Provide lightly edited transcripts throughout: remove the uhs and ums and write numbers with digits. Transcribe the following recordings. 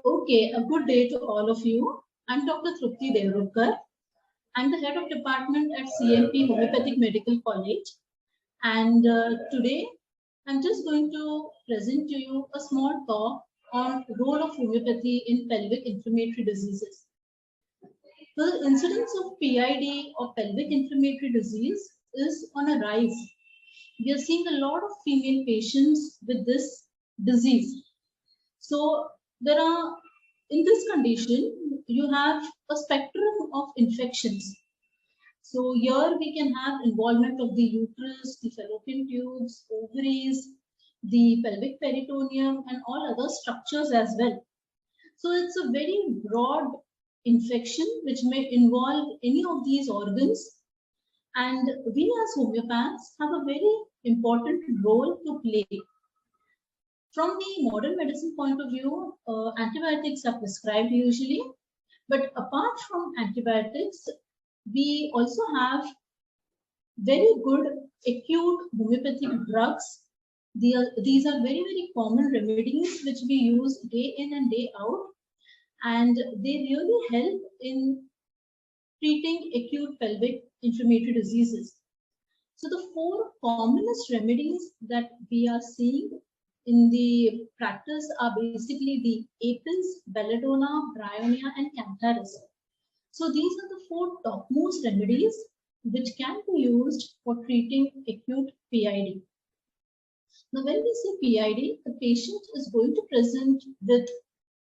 Okay, a good day to all of you. I'm Dr. Trupti. I'm the head of department at CMP Homeopathic Medical College. And today, I'm just going to present to you a small talk on the role of homeopathy in pelvic inflammatory diseases. The incidence of PID or pelvic inflammatory disease is on a rise. We are seeing a lot of female patients with this disease. So there are, in this condition, you have a spectrum of infections. So here we can have involvement of the uterus, the fallopian tubes, ovaries, the pelvic peritoneum, and all other structures as well. So it's a very broad infection which may involve any of these organs. And we as homeopaths have a very important role to play. From the modern medicine point of view, antibiotics are prescribed usually, but apart from antibiotics, we also have very good acute homeopathic drugs. These are very, very common remedies which we use day in and day out, and they really help in treating acute pelvic inflammatory diseases. So the four commonest remedies that we are seeing in the practice are basically the Apis, Belladonna, Bryonia, and Cantharis. So these are the four topmost remedies which can be used for treating acute PID. Now, when we say PID, the patient is going to present with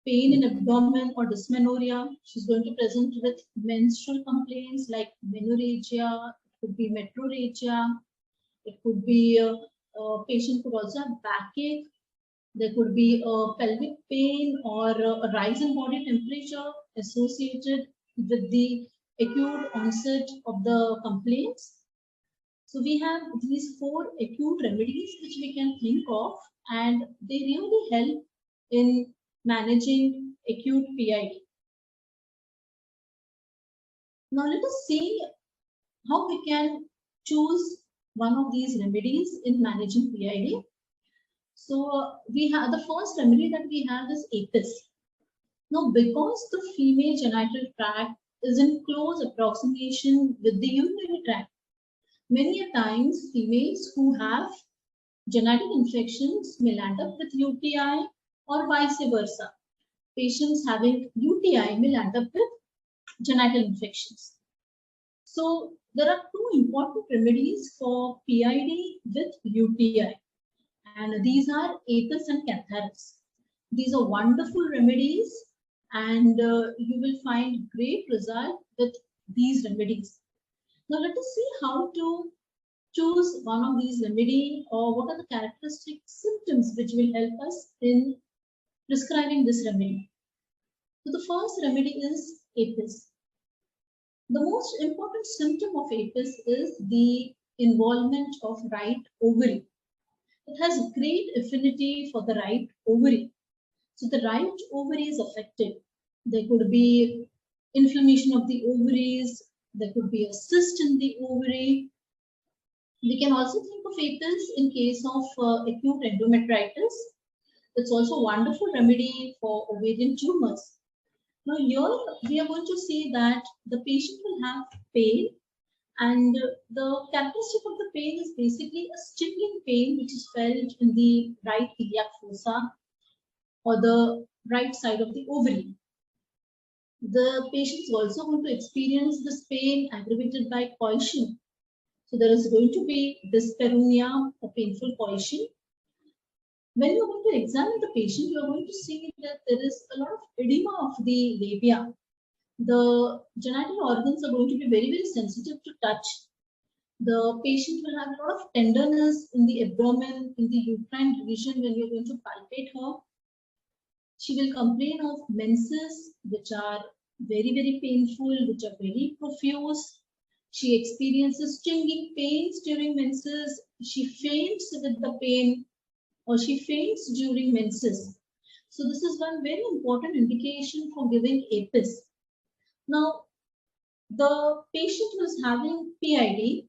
pain in abdomen or dysmenorrhea. She's going to present with menstrual complaints like Metrorrhagia, it could be Metrorrhagia, it could be a patient could also have backache. There could be a pelvic pain or a rise in body temperature associated with the acute onset of the complaints. So we have these four acute remedies which we can think of, and they really help in managing acute PID. Now let us see how we can choose one of these remedies in managing PID. So we have the first remedy that we have is Apis. Now, because the female genital tract is in close approximation with the urinary tract, many a times females who have genital infections may land up with UTI or vice versa. Patients having UTI may land up with genital infections. So there are two important remedies for PID with UTI, and these are Apis and Cantharis. These are wonderful remedies, and you will find great result with these remedies. Now let us see how to choose one of these remedy, or what are the characteristic symptoms which will help us in prescribing this remedy. So the first remedy is Apis. The most important symptom of Apis is the involvement of right ovary. It has great affinity for the right ovary. So the right ovary is affected. There could be inflammation of the ovaries. There could be a cyst in the ovary. We can also think of Apis in case of acute endometriosis. It's also a wonderful remedy for ovarian tumors. Now here we are going to see that the patient will have pain, and the characteristic of the pain is basically a stinging pain which is felt in the right iliac fossa or the right side of the ovary. The patient is also going to experience this pain aggravated by coition. So there is going to be dyspareunia or painful coition. When you are going to examine the patient, you are going to see that there is a lot of edema of the labia. The genital organs are going to be very, very sensitive to touch. The patient will have a lot of tenderness in the abdomen, in the uterine region when you're going to palpate her. She will complain of menses, which are very, very painful, which are very profuse. She experiences stinging pains during menses. She faints with the pain, or she faints during menses. So this is one very important indication for giving Apis. Now, the patient who is having PID,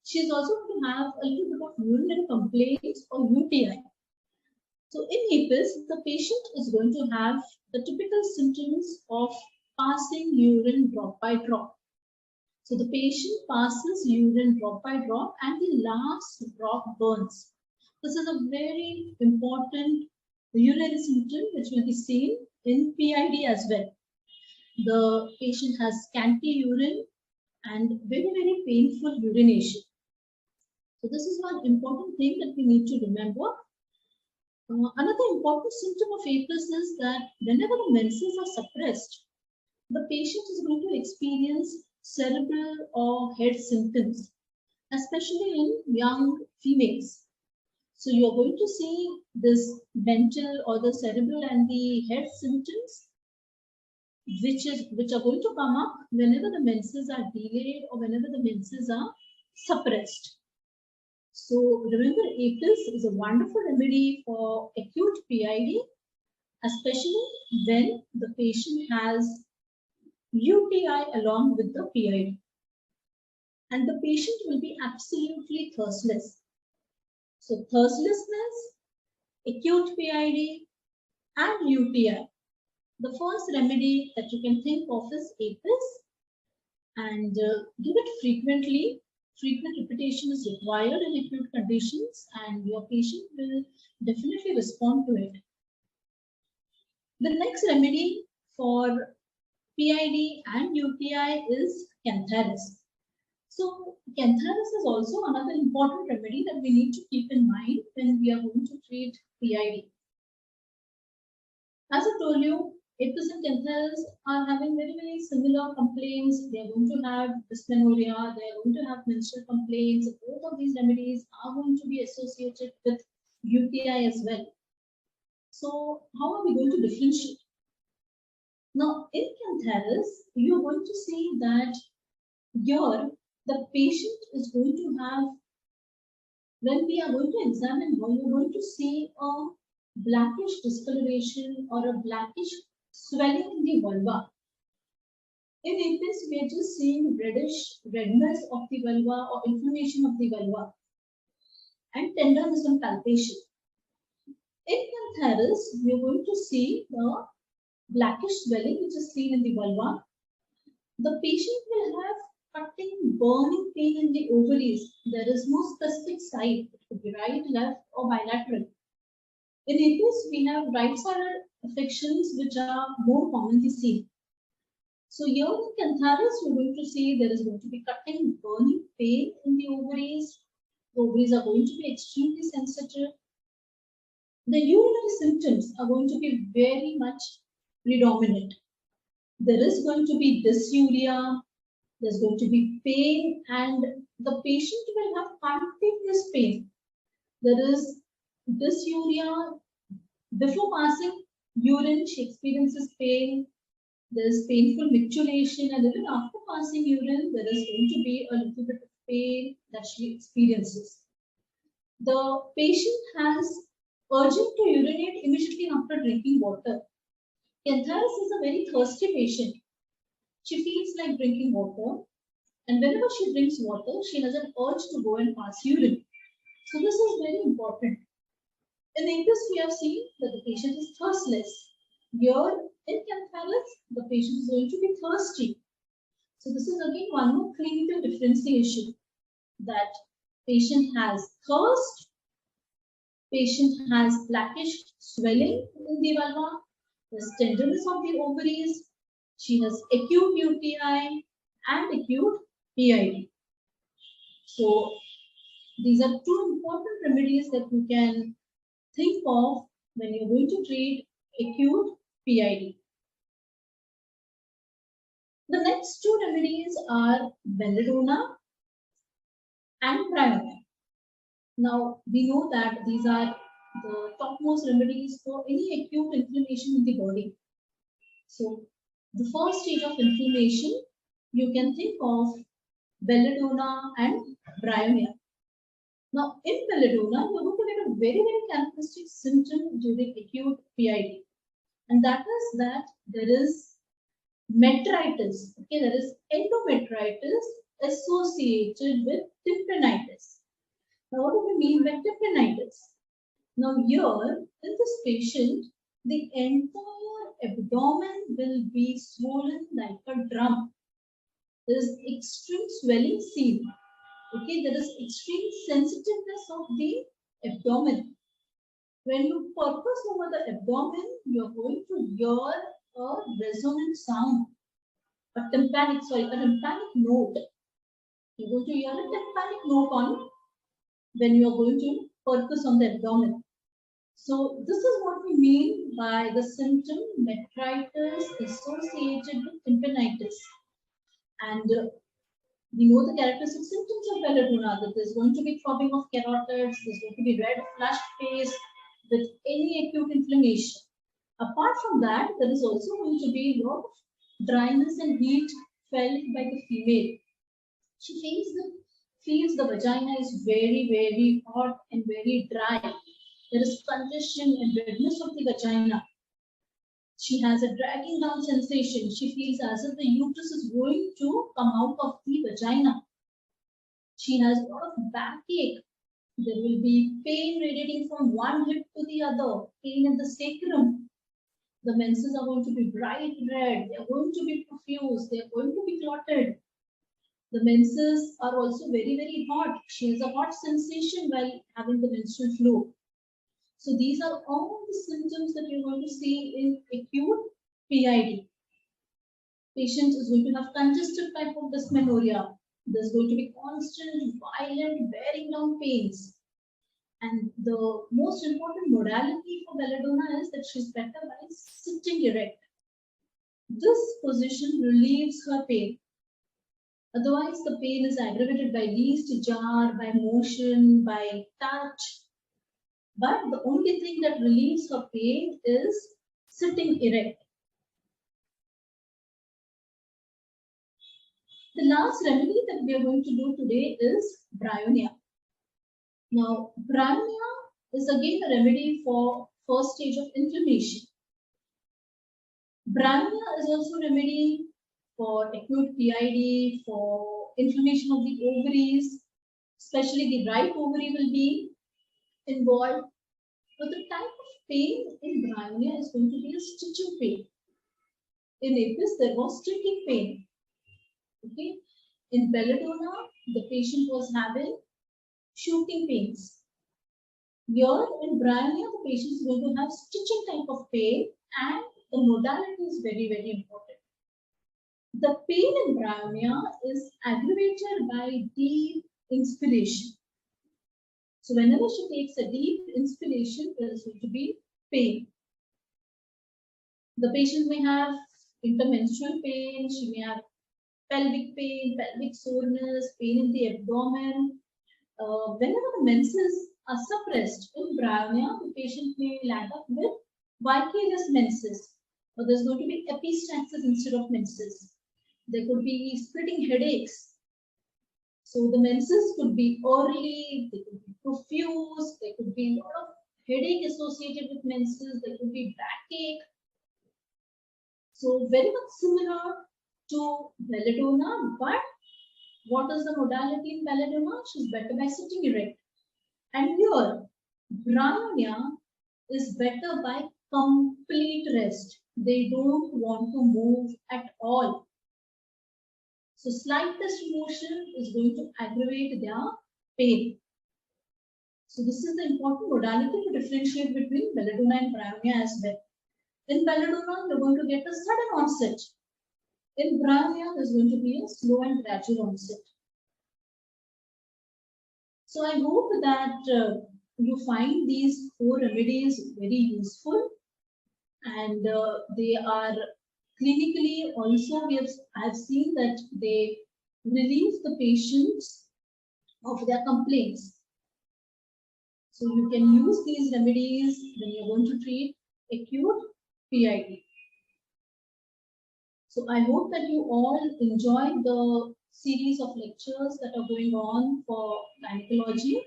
she is also going to have a little bit of urinary complaints or UTI. So in APIS, the patient is going to have the typical symptoms of passing urine drop by drop. So the patient passes urine drop by drop and the last drop burns. This is a very important urinary symptom which will be seen in PID as well. The patient has scanty urine and very, very painful urination. So this is one important thing that we need to remember. Another important symptom of APIS is that whenever the menses are suppressed, the patient is going to experience cerebral or head symptoms, especially in young females. So you are going to see this mental or the cerebral and the head symptoms, which are going to come up whenever the menses are delayed or whenever the menses are suppressed. So remember, APIS is a wonderful remedy for acute PID, especially when the patient has UTI along with the PID. And the patient will be absolutely thirstless. So thirstlessness, acute PID and UTI. The first remedy that you can think of is APIS, and give it frequently. Frequent repetition is required in acute conditions and your patient will definitely respond to it. The next remedy for PID and UTI is Cantharis. So Cantharis is also another important remedy that we need to keep in mind when we are going to treat PID. As I told you, APIS and Cantharis are having very, very similar complaints. They are going to have dysmenorrhea, they are going to have menstrual complaints. Both of these remedies are going to be associated with UTI as well. So how are we going to differentiate? Now, in Cantharis, you are going to see that here the patient is going to have, when we are going to examine her, you're going to see a blackish discoloration or a blackish swelling in the vulva. In APIS, we are just seeing redness of the vulva or inflammation of the vulva and tenderness and palpation. In Cantharis, we are going to see the blackish swelling which is seen in the vulva. The patient will have cutting, burning pain in the ovaries. There is no specific side. It could be right, left, or bilateral. In APIS, we have right-sided affections which are more commonly seen. So here in Cantharis, we're going to see there is going to be cutting, burning pain in the ovaries. The ovaries are going to be extremely sensitive. The urinary symptoms are going to be very much predominant. There is going to be dysuria, there's going to be pain, and the patient will have continuous pain. There is dysuria. Before passing urine, she experiences pain. There is painful micturition, and even after passing urine, there is going to be a little bit of pain that she experiences. The patient has urging to urinate immediately after drinking water. Cantharis is a very thirsty patient. She feels like drinking water, and whenever she drinks water, she has an urge to go and pass urine. So this is very important. In APIS, we have seen that the patient is thirstless. Here in Cantharis, the patient is going to be thirsty. So this is again one more clinical differentiation, that patient has thirst, patient has blackish swelling in the vulva, there's tenderness of the ovaries, she has acute UTI and acute PID. So these are two important remedies that you can think of when you're going to treat acute PID. The next two remedies are Belladonna and Bryonia. Now, we know that these are the topmost remedies for any acute inflammation in the body. So, the first stage of inflammation, you can think of Belladonna and Bryonia. Now, in Belladonna, you're going to get a very, very characteristic symptom during acute PID. And that is that there is metritis. Okay, there is endometriosis associated with tympanitis. Now, what do we mean by tympanitis? Now, here in this patient, the entire abdomen will be swollen like a drum. There is extreme swelling seen. Okay, there is extreme sensitiveness of the abdomen. When you focus over the abdomen, you are going to hear a resonant sound, a tympanic note. You're going to hear a tympanic note on when you are going to focus on the abdomen. So this is what we mean by the symptom metritis associated with tympanitis. And we know the characteristic symptoms of belladonna, that there's going to be throbbing of carotids, there's going to be red flushed face with any acute inflammation. Apart from that, there is also going to be a lot of dryness and heat felt by the female. She feels the vagina is very, very hot and very dry. There is congestion and redness of the vagina. She has a dragging down sensation. She feels as if the uterus is going to come out of the vagina. She has a lot of backache. There will be pain radiating from one hip to the other, pain in the sacrum. The menses are going to be bright red. They are going to be profuse. They are going to be clotted. The menses are also very, very hot. She has a hot sensation while having the menstrual flow. So these are all the symptoms that you're going to see in acute PID. Patient is going to have congestive type of dysmenorrhea. There's going to be constant, violent, bearing down pains. And the most important modality for belladonna is that she's better by sitting erect. This position relieves her pain. Otherwise, the pain is aggravated by least jar, by motion, by touch. But the only thing that relieves her pain is sitting erect. The last remedy that we are going to do today is Bryonia. Now, Bryonia is again a remedy for first stage of inflammation. Bryonia is also a remedy for acute PID, for inflammation of the ovaries, especially the right ovary will be involved. But the type of pain in Bryonia is going to be a stitching pain. In Apis, there was sticking pain. Okay. In belladonna, the patient was having shooting pains. Here in Bryonia, the patient is going to have stitching type of pain, and the modality is very, very important. The pain in Bryonia is aggravated by deep inspiration. So whenever she takes a deep inspiration, there is going to be pain. The patient may have intermenstrual pain, she may have pelvic pain, pelvic soreness, pain in the abdomen. Whenever the menses are suppressed in Bryonia, the patient may land up with vicarious menses, or there's going to be epistaxis instead of menses. There could be splitting headaches. So the menses could be early, they could be profuse, there could be a lot of headache associated with menses, there could be backache. So very much similar to belladonna, but what is the modality in belladonna? She's better by sitting erect. And here, Bryonia is better by complete rest. They don't want to move at all. So slightest motion is going to aggravate their pain. So this is the important modality to differentiate between belladonna and Bryonia as well. In belladonna, you're going to get a sudden onset. In Bryonia, there's going to be a slow and gradual onset. So I hope that you find these 4 remedies very useful, and they are clinically also, I have seen that they relieve the patients of their complaints. So you can use these remedies when you're going to treat acute PID. So I hope that you all enjoyed the series of lectures that are going on for gynecology,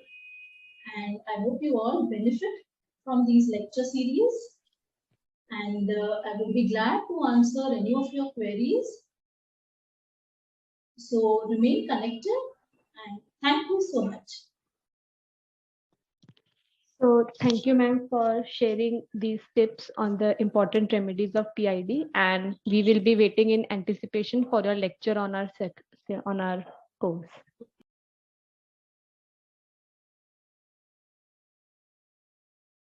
and I hope you all benefit from these lecture series. And I would be glad to answer any of your queries. So remain connected, and thank you so much. So thank you, ma'am, for sharing these tips on the important remedies of PID, and we will be waiting in anticipation for your lecture on our on our course.